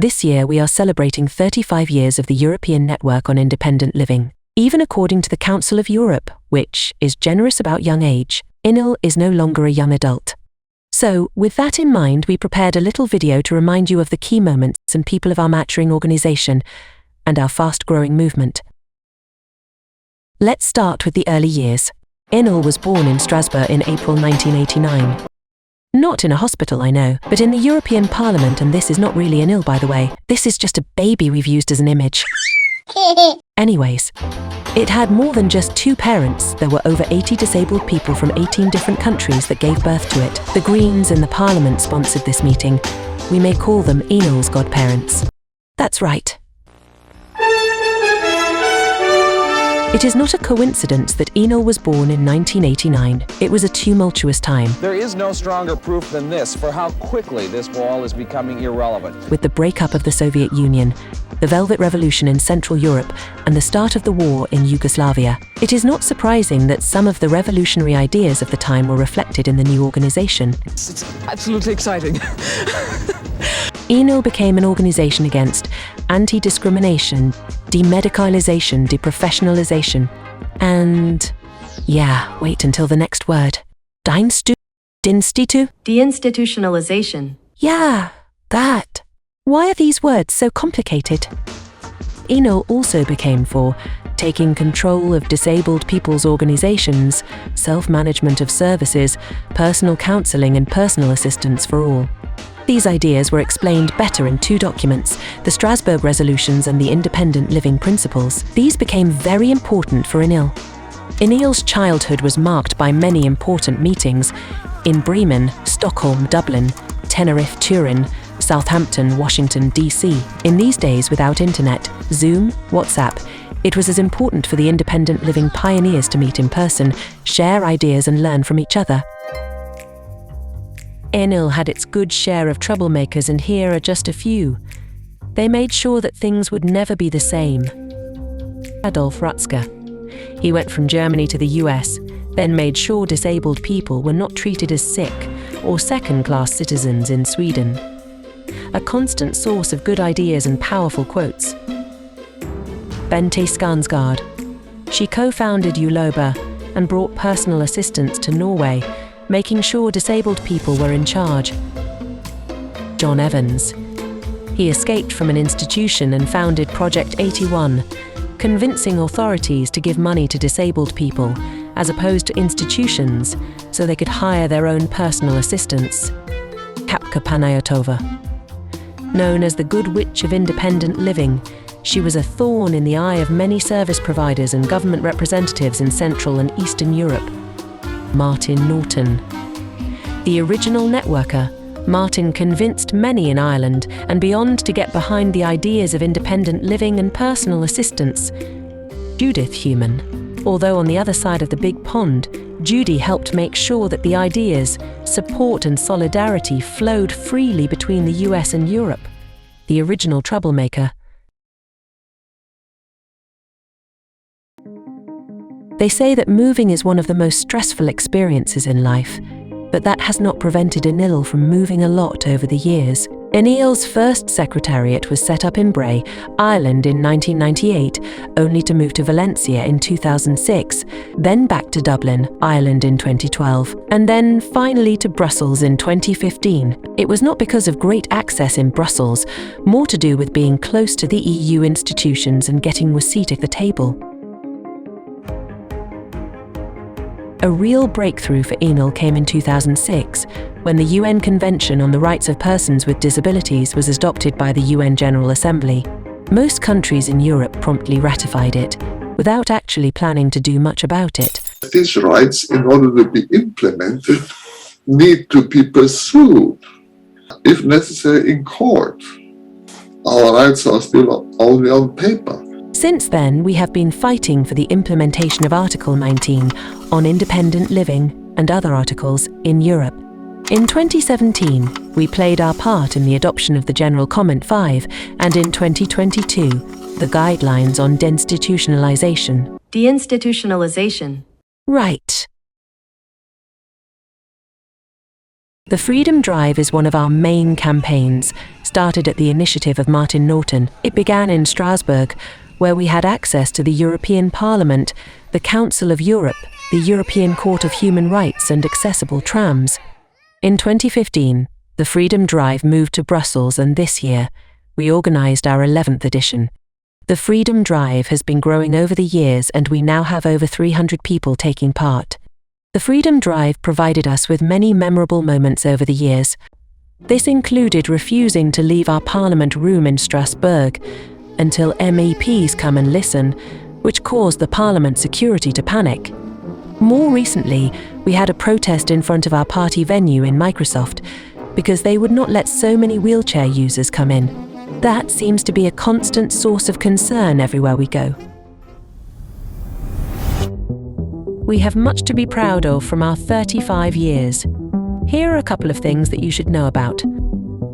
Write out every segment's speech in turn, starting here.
This year we are celebrating 35 years of the European Network on Independent Living. Even according to the Council of Europe, which is generous about young age, ENIL is no longer a young adult. So, with that in mind, we prepared a little video to remind you of the key moments and people of our maturing organization and our fast-growing movement. Let's start with the early years. ENIL was born in Strasbourg in April 1989. Not in a hospital, I know, but in the European Parliament, and this is not really ENIL, by the way. This is just a baby we've used as an image. Anyways, it had more than just 2 parents. There were over 80 disabled people from 18 different countries that gave birth to it. The Greens in the Parliament sponsored this meeting. We may call them ENIL's godparents. That's right. It is not a coincidence that ENIL was born in 1989. It was a tumultuous time. There is no stronger proof than this for how quickly this wall is becoming irrelevant. With the breakup of the Soviet Union, the Velvet Revolution in Central Europe, and the start of the war in Yugoslavia, it is not surprising that some of the revolutionary ideas of the time were reflected in the new organization. It's absolutely exciting. ENIL became an organization against anti-discrimination, demedicalization, deprofessionalization, and, wait until the next word. Deinstitutionalization. Yeah, that. Why are these words so complicated? ENIL also became for taking control of disabled people's organizations, self-management of services, personal counseling and personal assistance for all. These ideas were explained better in 2 documents, the Strasbourg Resolutions and the Independent Living Principles. These became very important for ENIL. ENIL's childhood was marked by many important meetings in Bremen, Stockholm, Dublin, Tenerife, Turin, Southampton, Washington, D.C. In these days without internet, Zoom, WhatsApp, it was as important for the independent living pioneers to meet in person, share ideas and learn from each other. ENIL had its good share of troublemakers, and here are just a few. They made sure that things would never be the same. Adolf Rutzker. He went from Germany to the US, then made sure disabled people were not treated as sick or second-class citizens in Sweden. A constant source of good ideas and powerful quotes. Bente Skansgård. She co-founded Uloba and brought personal assistance to Norway, making sure disabled people were in charge. John Evans. He escaped from an institution and founded Project 81, convincing authorities to give money to disabled people, as opposed to institutions, so they could hire their own personal assistants. Kapka Panayotova. Known as the Good Witch of Independent Living, she was a thorn in the eye of many service providers and government representatives in Central and Eastern Europe. Martin Norton. The original networker, Martin convinced many in Ireland and beyond to get behind the ideas of independent living and personal assistance. Judith Heumann. Although on the other side of the big pond, Judy helped make sure that the ideas, support and solidarity flowed freely between the US and Europe. The original troublemaker. They say that moving is one of the most stressful experiences in life, but that has not prevented ENIL from moving a lot over the years. ENIL's first secretariat was set up in Bray, Ireland in 1998, only to move to Valencia in 2006, then back to Dublin, Ireland in 2012, and then finally to Brussels in 2015. It was not because of great access in Brussels, more to do with being close to the EU institutions and getting a seat at the table. A real breakthrough for ENIL came in 2006, when the UN Convention on the Rights of Persons with Disabilities was adopted by the UN General Assembly. Most countries in Europe promptly ratified it, without actually planning to do much about it. These rights, in order to be implemented, need to be pursued, if necessary in court. Our rights are still only on paper. Since then, we have been fighting for the implementation of Article 19 on independent living and other articles in Europe. In 2017, we played our part in the adoption of the General Comment 5, and in 2022, the Guidelines on Deinstitutionalization. Deinstitutionalization. Right. The Freedom Drive is one of our main campaigns, started at the initiative of Martin Norton. It began in Strasbourg, where we had access to the European Parliament, the Council of Europe, the European Court of Human Rights and accessible trams. In 2015, the Freedom Drive moved to Brussels, and this year, we organised our 11th edition. The Freedom Drive has been growing over the years, and we now have over 300 people taking part. The Freedom Drive provided us with many memorable moments over the years. This included refusing to leave our Parliament room in Strasbourg until MEPs come and listen, which caused the Parliament security to panic. More recently, we had a protest in front of our party venue in Microsoft because they would not let so many wheelchair users come in. That seems to be a constant source of concern everywhere we go. We have much to be proud of from our 35 years. Here are a couple of things that you should know about.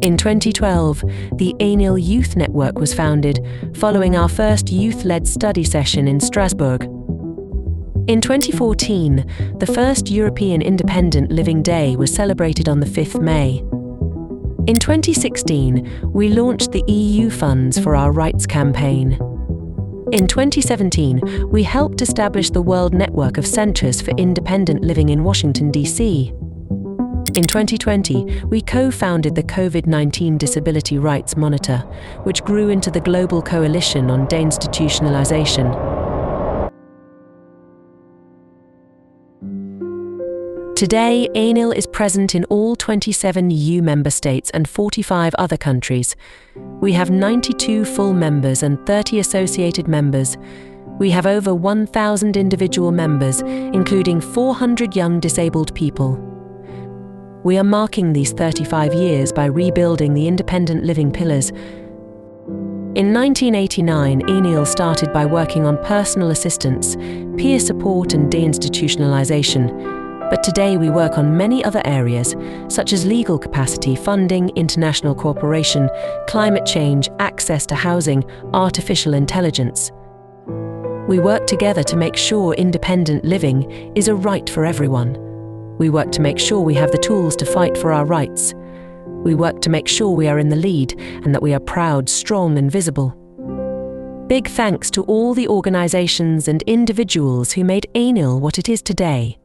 In 2012, the ENIL Youth Network was founded, following our first youth-led study session in Strasbourg. In 2014, the first European Independent Living Day was celebrated on the 5th May. In 2016, we launched the EU funds for our rights campaign. In 2017, we helped establish the World Network of Centres for Independent Living in Washington, D.C. In 2020, we co-founded the COVID-19 Disability Rights Monitor, which grew into the Global Coalition on Deinstitutionalization. Today, ENIL is present in all 27 EU member states and 45 other countries. We have 92 full members and 30 associated members. We have over 1,000 individual members, including 400 young disabled people. We are marking these 35 years by rebuilding the independent living pillars. In 1989, ENIL started by working on personal assistance, peer support and deinstitutionalization. But today we work on many other areas, such as legal capacity, funding, international cooperation, climate change, access to housing, artificial intelligence. We work together to make sure independent living is a right for everyone. We work to make sure we have the tools to fight for our rights. We work to make sure we are in the lead and that we are proud, strong and visible. Big thanks to all the organizations and individuals who made ENIL what it is today.